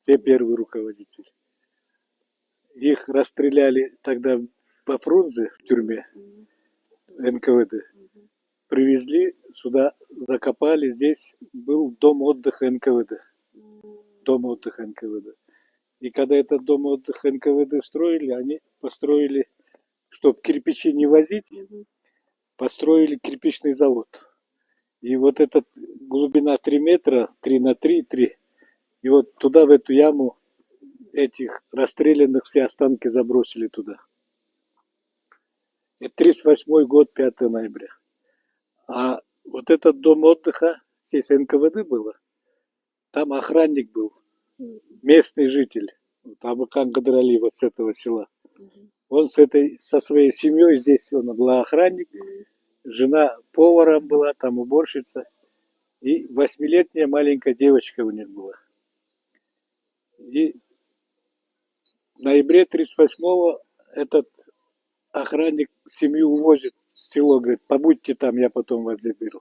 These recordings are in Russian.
все первые руководители. Их расстреляли тогда во Фрунзе в тюрьме НКВД. Привезли сюда, закопали. Здесь был дом отдыха НКВД. Дом отдыха НКВД. И когда этот дом отдыха НКВД строили, они построили, чтобы кирпичи не возить, построили кирпичный завод. И вот эта глубина 3 метра, 3 на 3, 3. И вот туда, в эту яму, этих расстрелянных все останки забросили туда. Это 38-й год, 5 ноября. А вот этот дом отдыха, здесь НКВД было, там охранник был, местный житель, Абакан Кадрали, вот с этого села. Он со своей семьей, здесь он был охранник, жена поваром была, там уборщица, и 8-летняя маленькая девочка у них была. И в ноябре 38-го этот охранник семью увозит в село, говорит, побудьте там, я потом вас заберу.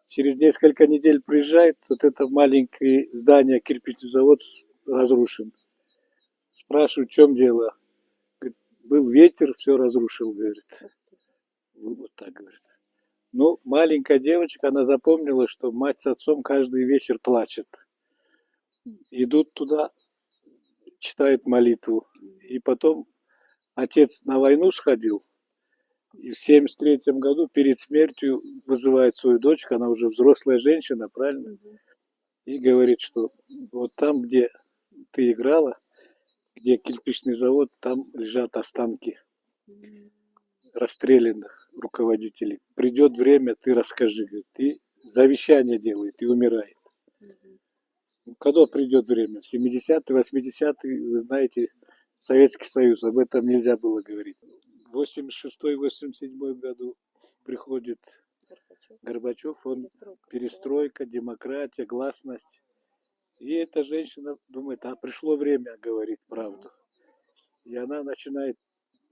Через несколько недель приезжает, вот это маленькое здание, кирпичный завод разрушен. Спрашивают, в чем дело? Говорит, был ветер, все разрушил, говорит. Вот так говорит. Ну, маленькая девочка, она запомнила, что мать с отцом каждый вечер плачет. Идут туда, читают молитву. И потом отец на войну сходил. И в 73-м году перед смертью вызывает свою дочку, она уже взрослая женщина, правильно? И говорит, что вот там, где ты играла, где кирпичный завод, там лежат останки расстрелянных руководителей. Придет время, ты расскажи, говорит, и завещание делает, и умирает. Когда придет время? В 70-е, 80-е, вы знаете, Советский Союз, об этом нельзя было говорить. В 86-87 году приходит Горбачев, он перестройка, демократия, гласность. И эта женщина думает, а пришло время говорить правду. И она начинает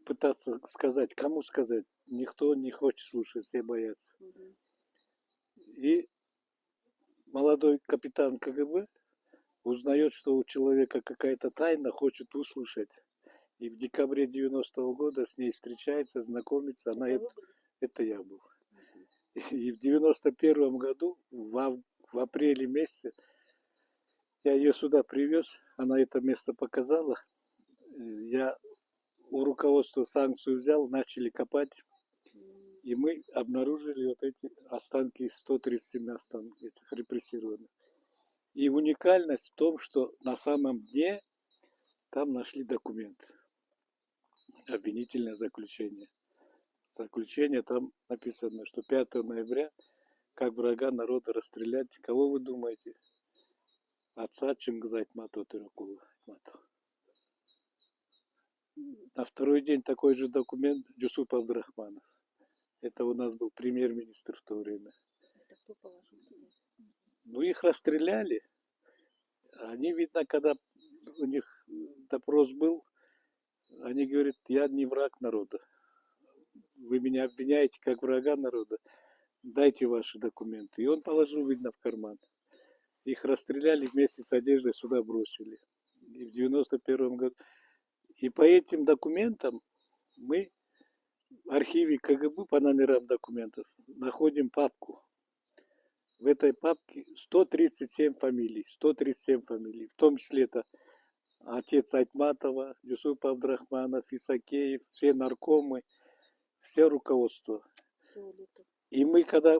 пытаться сказать, кому сказать. Никто не хочет слушать, все боятся. И молодой капитан КГБ узнает, что у человека какая-то тайна, хочет услышать. И в декабре 90-го года с ней встречается, знакомится. Это я был. И в 91-м году, в апреле месяце, я ее сюда привез, она это место показала. Я у руководства санкцию взял, начали копать. И мы обнаружили вот эти останки, 137 останков этих репрессированных. И уникальность в том, что на самом дне там нашли документ. Обвинительное заключение. Заключение там написано, что 5 ноября, как врага народа расстрелять. Кого вы думаете? Отца Чингиза Айтматова Тыракула. На второй день такой же документ Джусуп Абдрахманов. Это у нас был премьер-министр в то время. Ну, их расстреляли. Они, видно, когда у них допрос был, они говорят, я не враг народа. Вы меня обвиняете как врага народа. Дайте ваши документы. И он положил, видно, в карман. Их расстреляли вместе с одеждой, сюда бросили. И в 91-м году. И по этим документам мы в архиве КГБ по номерам документов находим папку. В этой папке 137 фамилий. 137 фамилий. В том числе это отец Айтматова, Джусуп Абдрахманов, Исакеев, все наркомы, все руководство. И мы когда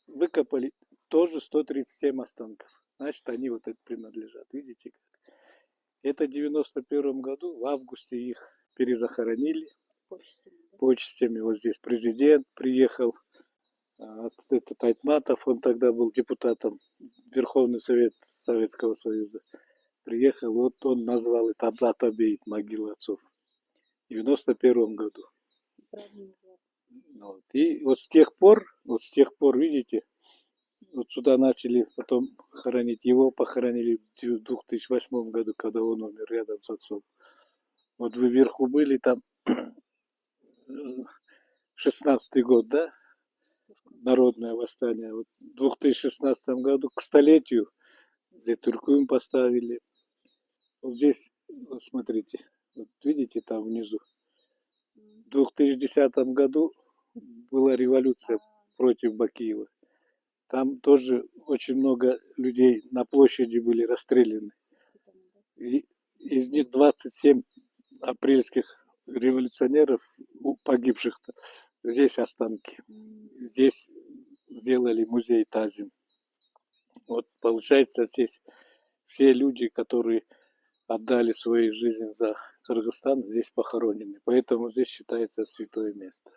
выкопали, тоже 137 останков. Значит, они вот это принадлежат. Видите как? Это в 91-м году, в августе их перезахоронили. Почестями. Вот здесь президент приехал. Этот Айтматов, он тогда был депутатом Верховный Совет Советского Союза. Приехал, вот он назвал это Абдат-Абейт, могила отцов. В 91-м году. Вот. И вот с тех пор, видите, вот сюда начали потом хоронить. Его похоронили в 2008 году, когда он умер рядом с отцом. Вот вы вверху были, там 16-й год, да? Народное восстание. Вот в 2016 году к столетию Зетуркуем поставили. Вот здесь, вот смотрите, вот видите там внизу. В 2010 году была революция против Бакиева. Там тоже очень много людей на площади были расстреляны. И из них 27 апрельских революционеров, погибших, здесь останки. Здесь сделали музей Тазим. Вот получается, здесь все люди, которые отдали свою жизнь за Кыргызстан, здесь похоронены. Поэтому здесь считается святое место.